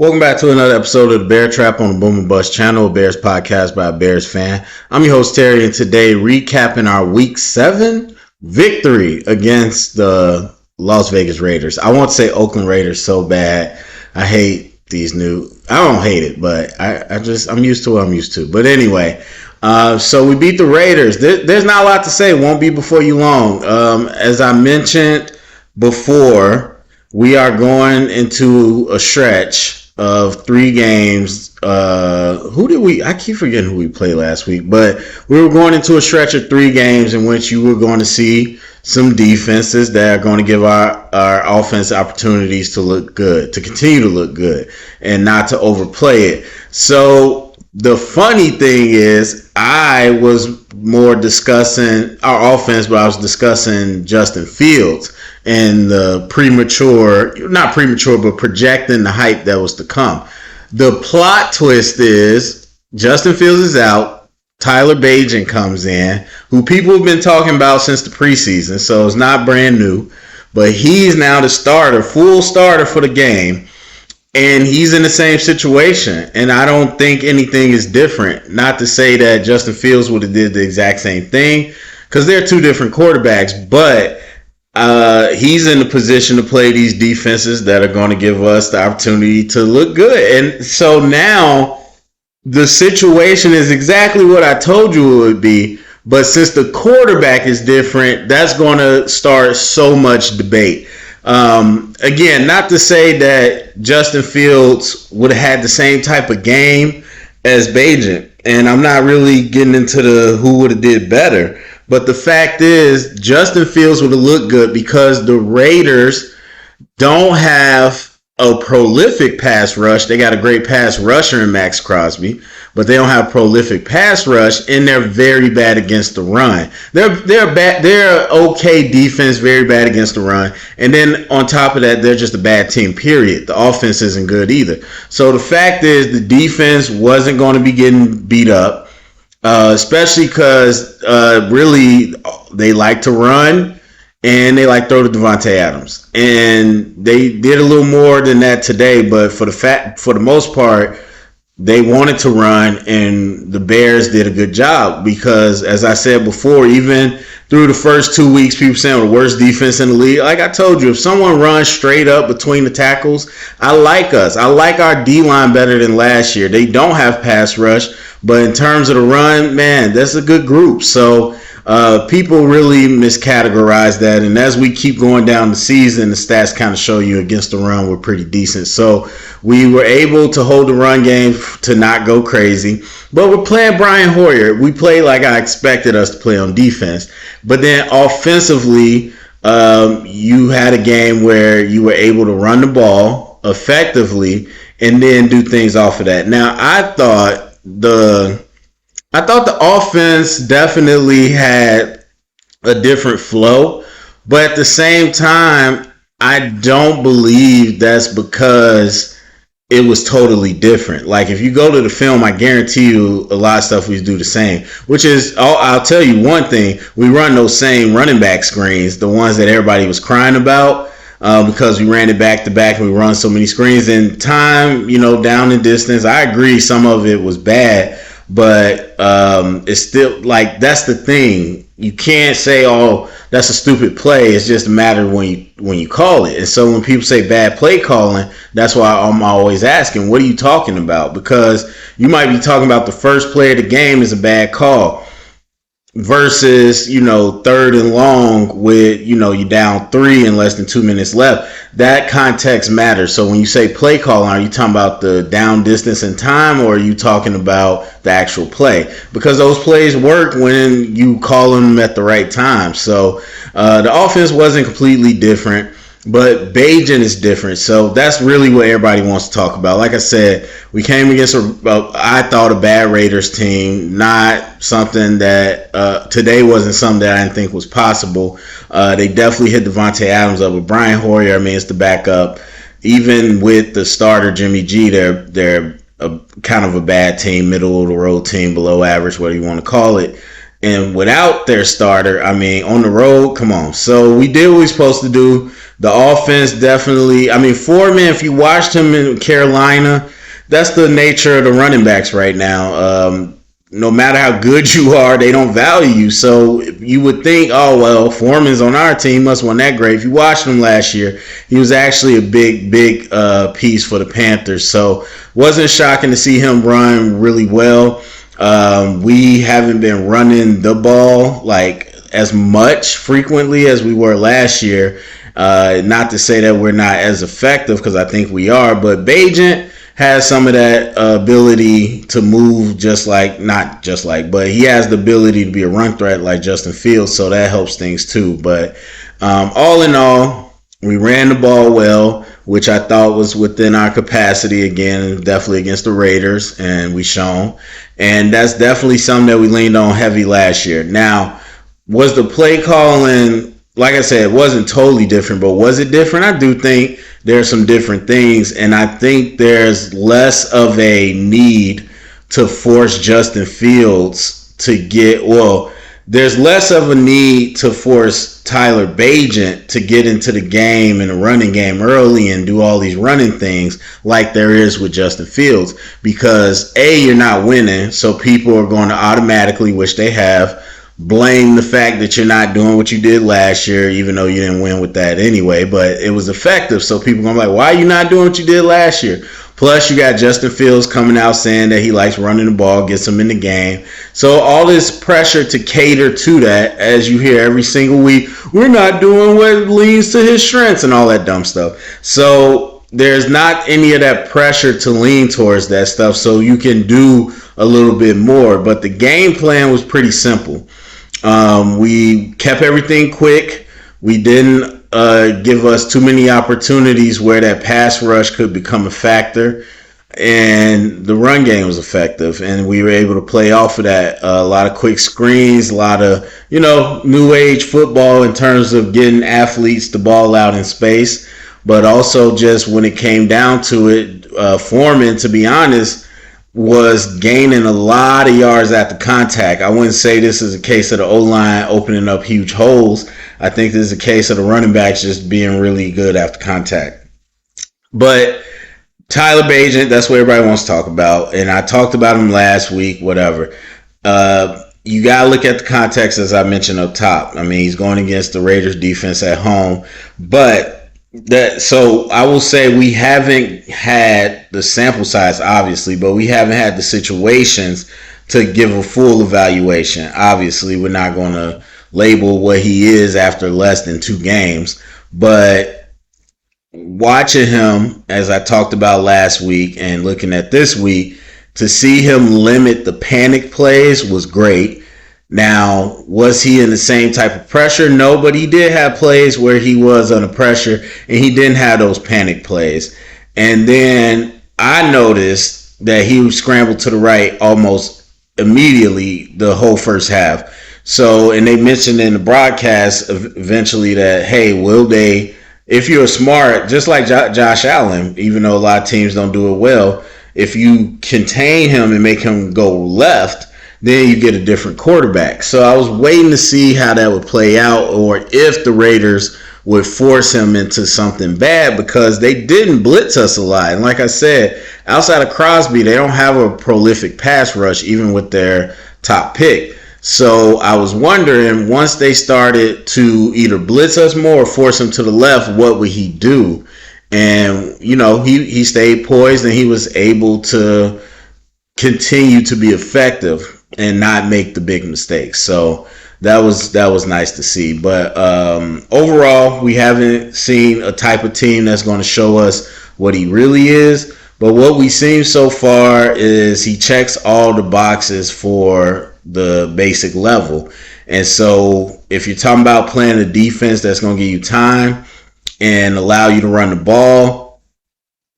Welcome back to another episode of the Bear Trap on the Boom and Bust channel, a Bears podcast by a Bears fan. I'm your host, Terry, and today recapping our Week 7 victory against the Las Vegas Raiders. I want to say Oakland Raiders so bad. I hate these I don't hate it, but I'm used to what I'm used to. But anyway, so we beat the Raiders. There's not a lot to say. It won't be before you long. As I mentioned before, we are going into a stretch of 3 games. I keep forgetting who we played last week, but we were going into a stretch of 3 games in which you were going to see some defenses that are going to give our offense opportunities to look good, to continue to look good, and not to overplay it. So the funny thing is, I was more discussing our offense, but I was discussing Justin Fields and the projecting the hype that was to come. The plot twist is Justin Fields is out. Tyler Bagent comes in, who people have been talking about since the preseason, so it's not brand new. But he's now the starter, full starter for the game. And he's in the same situation. And I don't think anything is different. Not to say that Justin Fields would have did the exact same thing, because they're 2 different quarterbacks. But he's in the position to play these defenses that are going to give us the opportunity to look good. And so now the situation is exactly what I told you it would be. But since the quarterback is different, that's going to start so much debate. Again, not to say that Justin Fields would have had the same type of game as Bagent, and I'm not really getting into the who would have did better, but the fact is Justin Fields would have looked good because the Raiders don't have a prolific pass rush. They got a great pass rusher in Max Crosby, but they don't have prolific pass rush, and they're very bad against the run. They're okay defense, very bad against the run, and then on top of that, they're just a bad team. Period. The offense isn't good either. So the fact is, the defense wasn't going to be getting beat up, especially because really they like to run. And they like throw to Davante Adams, and they did a little more than that today. But for the most part, they wanted to run, and the Bears did a good job because, as I said before, even through the first 2 weeks, people saying the worst defense in the league. Like I told you, if someone runs straight up between the tackles, I like us. I like our D-line better than last year. They don't have pass rush, but in terms of the run, man, that's a good group. So people really miscategorize that, and as we keep going down the season, the stats kind of show you against the run we're pretty decent. So we were able to hold the run game to not go crazy, but we're playing Brian Hoyer. We played like I expected us to play on defense, but then offensively, you had a game where you were able to run the ball effectively and then do things off of that. Now, I thought the offense definitely had a different flow, but at the same time, I don't believe that's because it was totally different. Like, if you go to the film, I guarantee you a lot of stuff we do the same, which is, I'll tell you one thing, we run those same running back screens, the ones that everybody was crying about, because we ran it back to back and we run so many screens. And time, down in distance, I agree some of it was bad, but it's still, like, that's the thing. You can't say, oh, that's a stupid play. It's just a matter when you call it. And so when people say bad play calling, that's why I'm always asking, what are you talking about? Because you might be talking about the first play of the game is a bad call versus, 3rd and long with, you're down 3 and less than 2 minutes left. That context matters. So when you say play calling, are you talking about the down distance and time, or are you talking about the actual play? Because those plays work when you call them at the right time. So the offense wasn't completely different, but Bagent is different. So that's really what everybody wants to talk about. Like I said, we came against I thought a bad Raiders team, not something that today wasn't something that I didn't think was possible. They definitely hit Davante Adams up with Brian Hoyer. I mean, it's the backup. Even with the starter Jimmy G, they're kind of a bad team, middle of the road team, below average, whatever you want to call it. And without their starter, I mean, on the road, come on. So we did what we were supposed to do. The offense definitely, I mean, Foreman, if you watched him in Carolina, that's the nature of the running backs right now. No matter how good you are, they don't value you. So you would think, oh, well, Foreman's on our team, must won that great. If you watched him last year, he was actually a big piece for the Panthers. So wasn't shocking to see him run really well. We haven't been running the ball like as much frequently as we were last year. Not to say that we're not as effective, because I think we are, but Bagent has some of that ability to move but he has the ability to be a run threat like Justin Fields, so that helps things too. But all in all, we ran the ball well, which I thought was within our capacity again, definitely against the Raiders, and we shown. And that's definitely something that we leaned on heavy last year. Now, was the play calling, like I said, it wasn't totally different, but was it different? I do think there's some different things, and I think there's less of a need to force Justin Fields to there's less of a need to force Tyler Bagent to get into the game and the running game early and do all these running things like there is with Justin Fields, because you're not winning, so people are going to automatically, which they have, blame the fact that you're not doing what you did last year, even though you didn't win with that anyway, but it was effective. So people are going to be like, why are you not doing what you did last year? Plus, you got Justin Fields coming out saying that he likes running the ball, gets him in the game. So all this pressure to cater to that, as you hear every single week, we're not doing what leans to his strengths and all that dumb stuff. So there's not any of that pressure to lean towards that stuff, so you can do a little bit more. But the game plan was pretty simple. We kept everything quick. We didn't give us too many opportunities where that pass rush could become a factor, and the run game was effective, and we were able to play off of that. A lot of quick screens, a lot of new age football in terms of getting athletes the ball out in space, but also just when it came down to it, Foreman, to be honest, was gaining a lot of yards after contact. I wouldn't say this is a case of the O-line opening up huge holes. I think this is a case of the running backs just being really good after contact. But Tyler Bagent, that's what everybody wants to talk about. And I talked about him last week, whatever. You got to look at the context, as I mentioned up top. I mean, he's going against the Raiders defense at home. So I will say we haven't had the sample size, obviously, but we haven't had the situations to give a full evaluation. Obviously, we're not going to label what he is after less than 2 games, but watching him, as I talked about last week and looking at this week, to see him limit the panic plays was great. Now, was he in the same type of pressure? No, but he did have plays where he was under pressure and he didn't have those panic plays. And then I noticed that he scrambled to the right almost immediately the whole first half. So, and they mentioned in the broadcast eventually that, hey, will they, if you're smart, just like Josh Allen, even though a lot of teams don't do it well, if you contain him and make him go left, then you get a different quarterback. So I was waiting to see how that would play out, or if the Raiders would force him into something bad, because they didn't blitz us a lot. And like I said, outside of Crosby, they don't have a prolific pass rush, even with their top pick. So I was wondering, once they started to either blitz us more or force him to the left, what would he do? And, he stayed poised and he was able to continue to be effective and not make the big mistakes. So that was nice to see. But overall, we haven't seen a type of team that's going to show us what he really is. But what we've seen so far is he checks all the boxes for the basic level. And so if you're talking about playing a defense that's going to give you time and allow you to run the ball,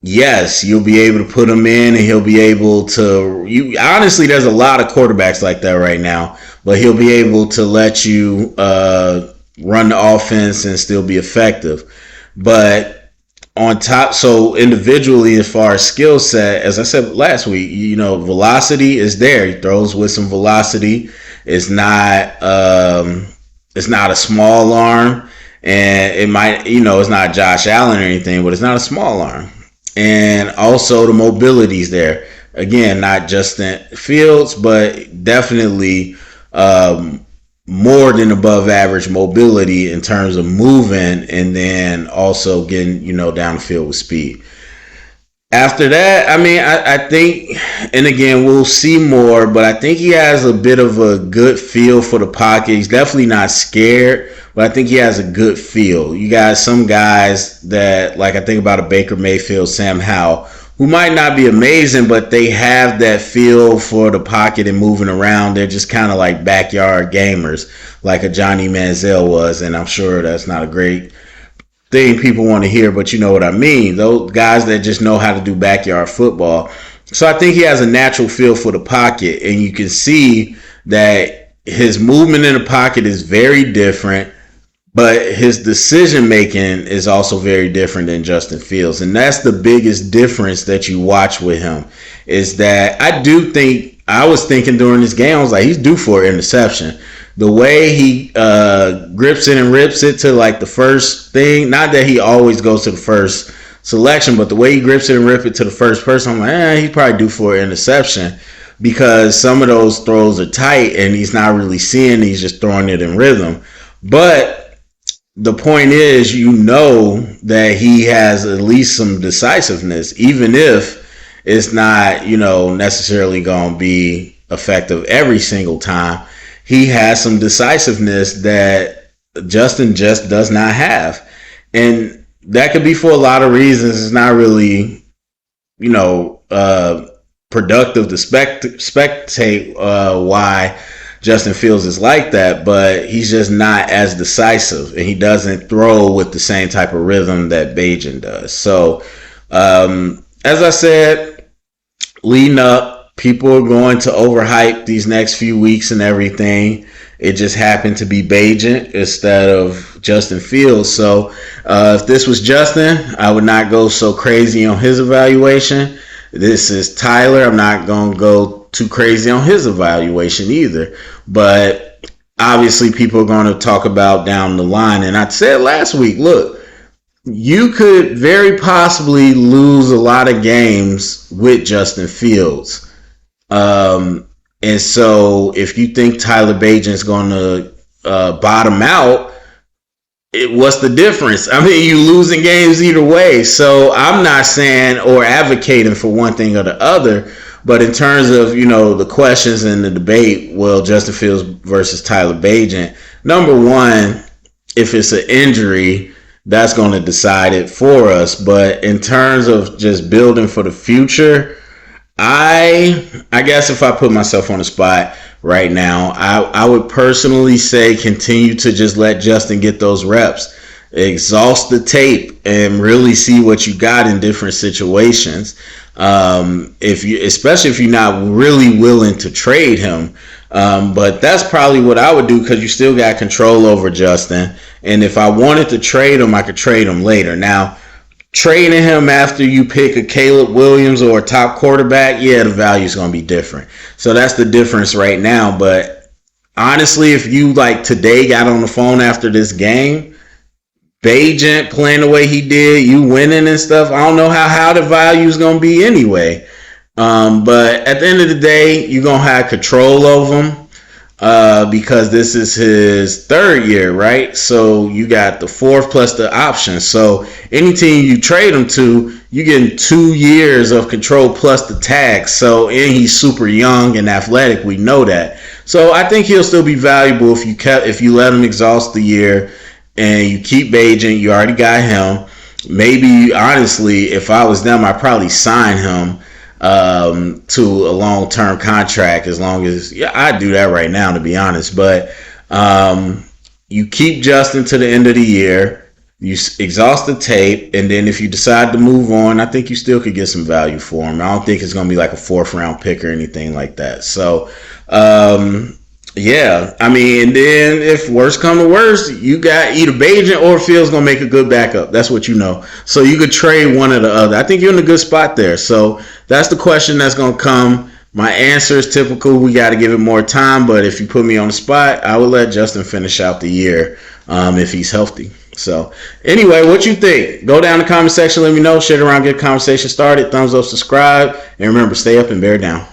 yes, you'll be able to put him in and he'll be able to, honestly, there's a lot of quarterbacks like that right now, but he'll be able to let you run the offense and still be effective. But On top, so individually, as far as skill set, as I said last week, velocity is there. He throws with some velocity. It's not it's not a small arm, and it might, it's not Josh Allen or anything, but it's not a small arm. And also the mobility's there. Again, not Justin Fields, but definitely more than above average mobility in terms of moving, and then also getting, down the field with speed. After that, I think, and again, we'll see more, but I think he has a bit of a good feel for the pocket. He's definitely not scared, but I think he has a good feel. You got some guys that, like, I think about a Baker Mayfield, Sam Howell, who might not be amazing, but they have that feel for the pocket and moving around. They're just kind of like backyard gamers, like a Johnny Manziel was, and I'm sure that's not a great thing people want to hear, but you know what I mean. Those guys that just know how to do backyard football. So I think he has a natural feel for the pocket, and you can see that his movement in the pocket is very different, but his decision making is also very different than Justin Fields. And that's the biggest difference that you watch with him, is that I was thinking during this game, I was like, he's due for an interception. The way he grips it and rips it to like the first thing, not that he always goes to the first selection, but the way he grips it and rip it to the first person, I'm like, he's probably due for an interception, because some of those throws are tight and he's not really seeing, he's just throwing it in rhythm. But the point is, that he has at least some decisiveness, even if it's not, necessarily going to be effective every single time. He has some decisiveness that Justin just does not have. And that could be for a lot of reasons. It's not really, productive to spectate why Justin Fields is like that, but he's just not as decisive, and he doesn't throw with the same type of rhythm that Bagent does. So, as I said, leading up, people are going to overhype these next few weeks and everything. It just happened to be Bagent instead of Justin Fields. So if this was Justin, I would not go so crazy on his evaluation. This is Tyler. I'm not going to go too crazy on his evaluation either. But obviously people are going to talk about down the line. And I said last week, look, you could very possibly lose a lot of games with Justin Fields. And so if you think Tyler Bagent's going to bottom out, what's the difference? You losing games either way. So I'm not saying or advocating for one thing or the other, but in terms of, the questions and the debate, well, Justin Fields versus Tyler Bagent, number one, if it's an injury, that's going to decide it for us. But in terms of just building for the future, I guess if I put myself on the spot right now, I would personally say continue to just let Justin get those reps, exhaust the tape, and really see what you got in different situations. Especially if you're not really willing to trade him. But that's probably what I would do, because you still got control over Justin. And if I wanted to trade him, I could trade him later. Now, trading him after you pick a Caleb Williams or a top quarterback, the value is going to be different. So that's the difference right now. But honestly, if you like today got on the phone after this game, Bagent playing the way he did, you winning and stuff, I don't know how the value is going to be anyway. But at the end of the day, you're going to have control over him. Because this is his third year, right? So you got the fourth plus the option. So any team you trade him to, you're getting 2 years of control plus the tag. So, and he's super young and athletic. We know that. So I think he'll still be valuable if you let him exhaust the year and you keep Bagent. You already got him. Maybe, honestly, if I was them, I'd probably sign him to a long-term contract, as long as I'd do that right now, to be honest. But you keep Justin to the end of the year, you exhaust the tape, and then if you decide to move on, I think you still could get some value for him. I don't think it's going to be like a 4th round pick or anything like that. So Yeah, I mean, and then if worse come to worse, you got either Bajan or Fields gonna make a good backup. That's what you know. So you could trade one or the other. I think you're in a good spot there. So that's the question that's gonna come. My answer is typical. We got to give it more time. But if you put me on the spot, I would let Justin finish out the year if he's healthy. So anyway, what you think? Go down in the comment section. Let me know. Share it around. Get a conversation started. Thumbs up, subscribe, and remember, stay up and bear down.